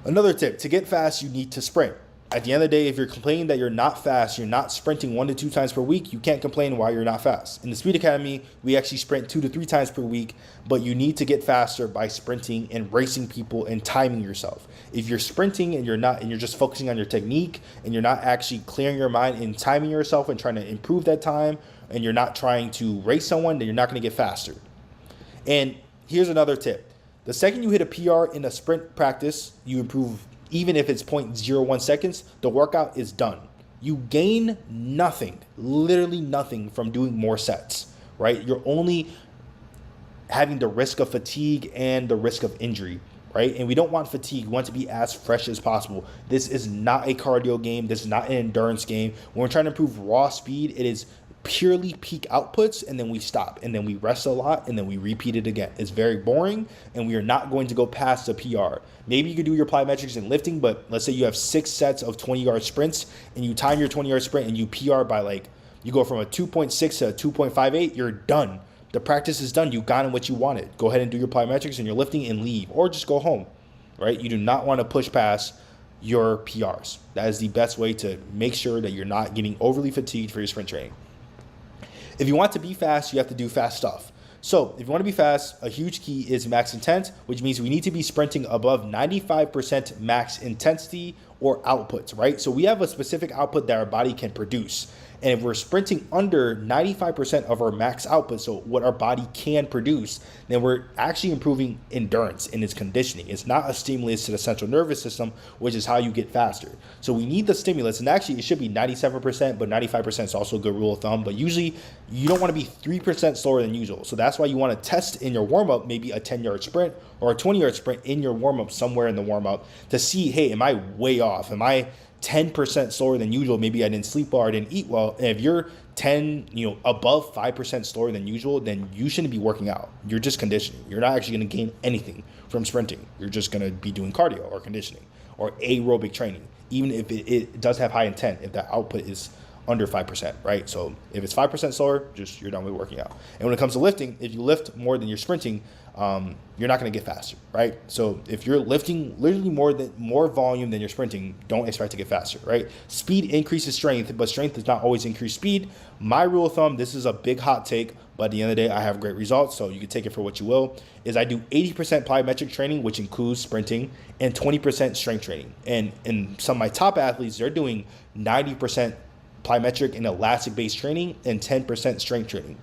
Another tip, to get fast, you need to sprint. At the end of the day, if you're complaining that you're not fast, you're not sprinting 1 to 2 times per week, you can't complain why you're not fast. In the Speed Academy, we actually sprint 2 to 3 times per week, but you need to get faster by sprinting and racing people and timing yourself. If you're sprinting and you're just focusing on your technique and you're not actually clearing your mind and timing yourself and trying to improve that time, and you're not trying to race someone, then you're not going to get faster. And here's another tip. The second you hit a PR in a sprint practice, you improve. Even if it's 0.01 seconds, the workout is done. You gain nothing, literally nothing from doing more sets, right? You're only having the risk of fatigue and the risk of injury, right? And we don't want fatigue. We want to be as fresh as possible. This is not a cardio game. This is not an endurance game. When we're trying to improve raw speed, it is purely peak outputs, and then we stop, and then we rest a lot, and then we repeat it again. It's very boring, and we are not going to go past the PR. Maybe you could do your plyometrics and lifting, but let's say you have 6 sets of 20-yard sprints, and you time your 20-yard sprint, and you PR by you go from a 2.6 to a 2.58, you're done. The practice is done. You got what you wanted. Go ahead and do your plyometrics and your lifting and leave, or just go home, right? You do not want to push past your PRs. That is the best way to make sure that you're not getting overly fatigued for your sprint training. If you want to be fast, you have to do fast stuff. So if you want to be fast, a huge key is max intent, which means we need to be sprinting above 95% max intensity or outputs, right? So we have a specific output that our body can produce. And if we're sprinting under 95% of our max output, so what our body can produce, then we're actually improving endurance in its conditioning. It's not a stimulus to the central nervous system, which is how you get faster. So we need the stimulus, and actually it should be 97%, but 95% is also a good rule of thumb. But usually you don't want to be 3% slower than usual. So that's why you want to test in your warm-up, maybe a 10-yard sprint or a 20-yard sprint in your warm-up, somewhere in the warm-up, to see, hey, am I way off? Am I 10% slower than usual? Maybe I didn't sleep well, I didn't eat well. And if you're above 5% slower than usual, then you shouldn't be working out. You're just conditioning. You're not actually going to gain anything from sprinting. You're just going to be doing cardio or conditioning or aerobic training, even if it does have high intent, if the output is under 5%, right? So if it's 5% slower, you're done with working out. And when it comes to lifting, if you lift more than you're sprinting, you're not going to get faster, right? So if you're lifting literally more volume than you're sprinting, don't expect to get faster, right? Speed increases strength, but strength does not always increase speed. My rule of thumb, this is a big hot take, but at the end of the day, I have great results, so you can take it for what you will, is I do 80% plyometric training, which includes sprinting, and 20% strength training. And some of my top athletes, they're doing 90% plyometric and elastic-based training and 10% strength training.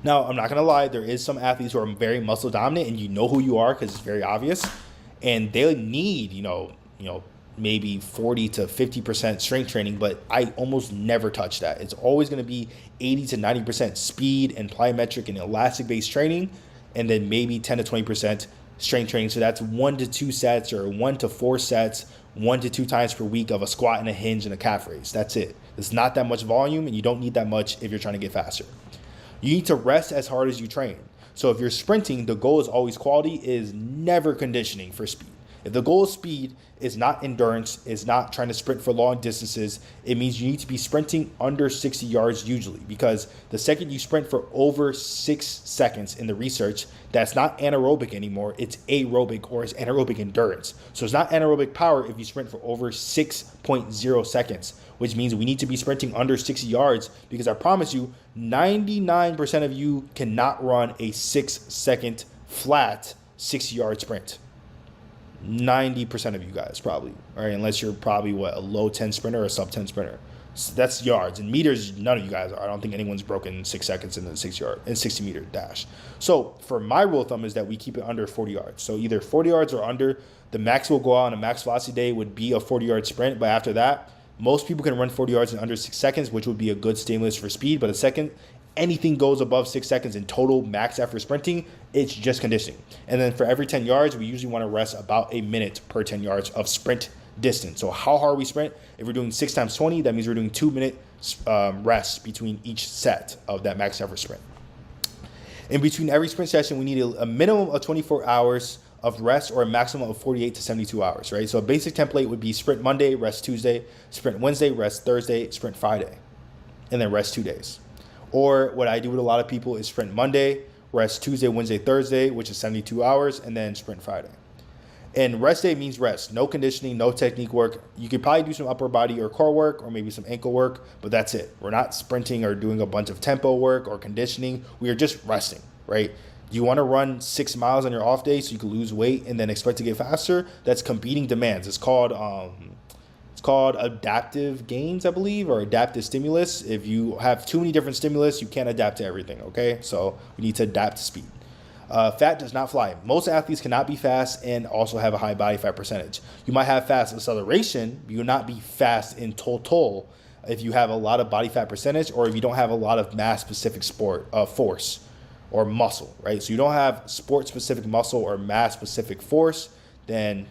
Now, I'm not going to lie, there is some athletes who are very muscle dominant, and you know who you are because it's very obvious, and they need, maybe 40 to 50% strength training, but I almost never touch that. It's always going to be 80 to 90% speed and plyometric and elastic-based training, and then maybe 10 to 20% strength training. So that's 1 to 2 sets or 1 to 4 sets, 1 to 2 times per week of a squat and a hinge and a calf raise. That's it. It's not that much volume, and you don't need that much if you're trying to get faster. You need to rest as hard as you train. So if you're sprinting, the goal is always quality, is never conditioning for speed. If the goal is speed, is not endurance, is not trying to sprint for long distances, it means you need to be sprinting under 60 yards usually, because the second you sprint for over 6 seconds in the research, that's not anaerobic anymore, it's aerobic, or it's anaerobic endurance. So it's not anaerobic power if you sprint for over 6.0 seconds, which means we need to be sprinting under 60 yards, because I promise you, 99% of you cannot run a 6-second flat 60-yard sprint. 90% of you guys probably, all right, unless you're probably a low 10 sprinter or a sub 10 sprinter. So that's yards. And meters, none of you guys are. I don't think anyone's broken 6 seconds in the 60-meter dash. So for my rule of thumb is that we keep it under 40 yards. So either 40 yards or under. The max will go out on a max velocity day would be a 40-yard sprint, but after that, most people can run 40 yards in under 6 seconds, which would be a good stimulus for speed. But the second anything goes above 6 seconds in total max after sprinting, it's just conditioning. And then for every 10 yards, we usually want to rest about a minute per 10 yards of sprint distance. So how hard we sprint, if we're doing 6 times 20, that means we're doing 2-minute rest between each set of that max effort sprint. In between every sprint session, we need a minimum of 24 hours of rest or a maximum of 48 to 72 hours, right? So a basic template would be sprint Monday, rest Tuesday, sprint Wednesday, rest Thursday, sprint Friday, and then rest 2 days. Or what I do with a lot of people is sprint Monday, rest Tuesday, Wednesday, Thursday, which is 72 hours, and then sprint Friday. And rest day means rest, no conditioning, no technique work. You could probably do some upper body or core work or maybe some ankle work, but that's it. We're not sprinting or doing a bunch of tempo work or conditioning. We are just resting, right? You want to run 6 miles on your off day so you can lose weight and then expect to get faster? That's competing demands. It's called adaptive gains, I believe, or adaptive stimulus. If you have too many different stimulus, you can't adapt to everything, okay? So we need to adapt to speed. Fat does not fly. Most athletes cannot be fast and also have a high body fat percentage. You might have fast acceleration, but you will not be fast in total if you have a lot of body fat percentage or if you don't have a lot of mass-specific force or muscle, right? So you don't have sport-specific muscle or mass-specific force, then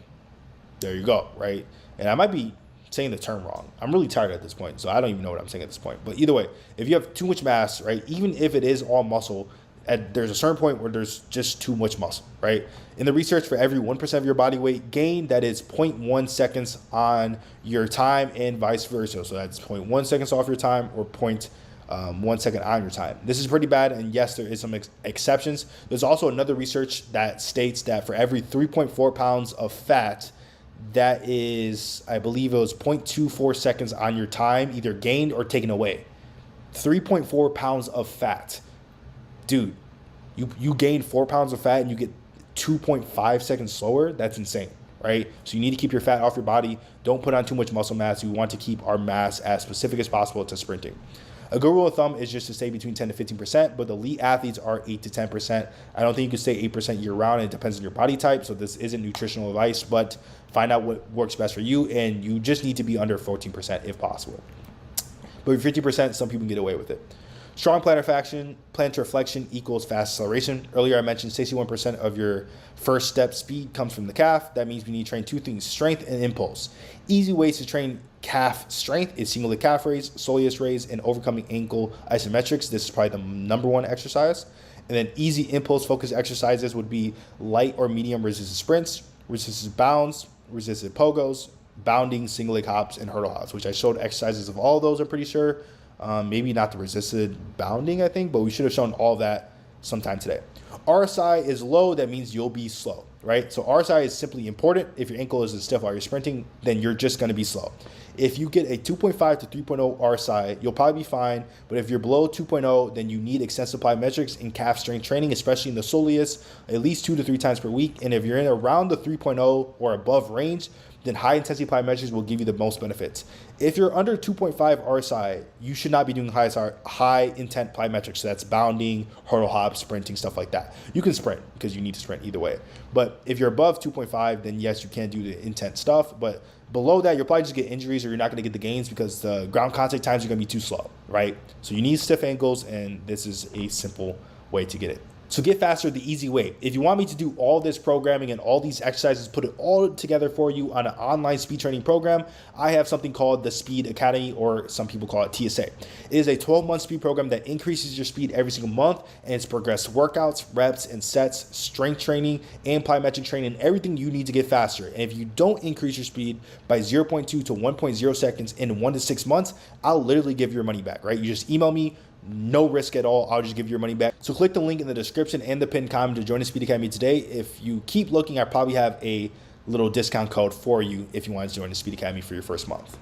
there you go, right? And I might be saying the term wrong. I'm really tired at this point, so I don't even know what I'm saying at this point. But either way, if you have too much mass, right, even if it is all muscle, there's a certain point where there's just too much muscle, right? In the research, for every 1% of your body weight gain, that is 0.1 seconds on your time and vice versa. So that's 0.1 seconds off your time or 1 second on your time. This is pretty bad, and yes, there is some exceptions. There's also another research that states that for every 3.4 pounds of fat, that is, I believe it was 0.24 seconds on your time, either gained or taken away. 3.4 pounds of fat. Dude, you gain 4 pounds of fat and you get 2.5 seconds slower. That's insane, right? So you need to keep your fat off your body. Don't put on too much muscle mass. You want to keep our mass as specific as possible to sprinting. A good rule of thumb is just to stay between 10 to 15%, but the elite athletes are 8 to 10%. I don't think you can stay 8% year round. It depends on your body type, so this isn't nutritional advice, but find out what works best for you, and you just need to be under 14% if possible. But with 50%, some people can get away with it. Strong plantar flexion equals fast acceleration. Earlier I mentioned 61% of your first step speed comes from the calf. That means we need to train two things, strength and impulse. Easy ways to train calf strength is single leg calf raise, soleus raise, and overcoming ankle isometrics. This is probably the number one exercise. And then easy impulse focused exercises would be light or medium resisted sprints, resisted bounds, resisted pogos, bounding, single leg hops, and hurdle hops, which I showed exercises of all of those, I'm pretty sure. Maybe not the resisted bounding, I think, but we should have shown all that sometime today. RSI is low. That means you'll be slow, right? So RSI is simply important. If your ankle is stiff while you're sprinting, then you're just going to be slow. If you get a 2.5 to 3.0 RSI, you'll probably be fine. But if you're below 2.0, then you need extensive plyometrics and calf strength training, especially in the soleus, at least 2 to 3 times per week. And if you're in around the 3.0 or above range, then high intensity plyometrics will give you the most benefits. If you're under 2.5 RSI, you should not be doing high intent plyometrics. So that's bounding, hurdle hops, sprinting, stuff like that. You can sprint because you need to sprint either way. But if you're above 2.5, then yes, you can do the intent stuff. But below that, you'll probably just get injuries or you're not going to get the gains because the ground contact times are going to be too slow, right? So you need stiff ankles, and this is a simple way to get it. So get faster the easy way. If you want me to do all this programming and all these exercises, put it all together for you on an online speed training program, I have something called the Speed Academy, or some people call it TSA. It is a 12-month speed program that increases your speed every single month, and it's progressed workouts, reps, and sets, strength training, and plyometric training, and everything you need to get faster. And if you don't increase your speed by 0.2 to 1.0 seconds in 1 to 6 months, I'll literally give your money back, right? You just email me. No risk at all. I'll just give you your money back. So click the link in the description and the pinned comment to join the Speed Academy today. If you keep looking, I probably have a little discount code for you if you want to join the Speed Academy for your first month.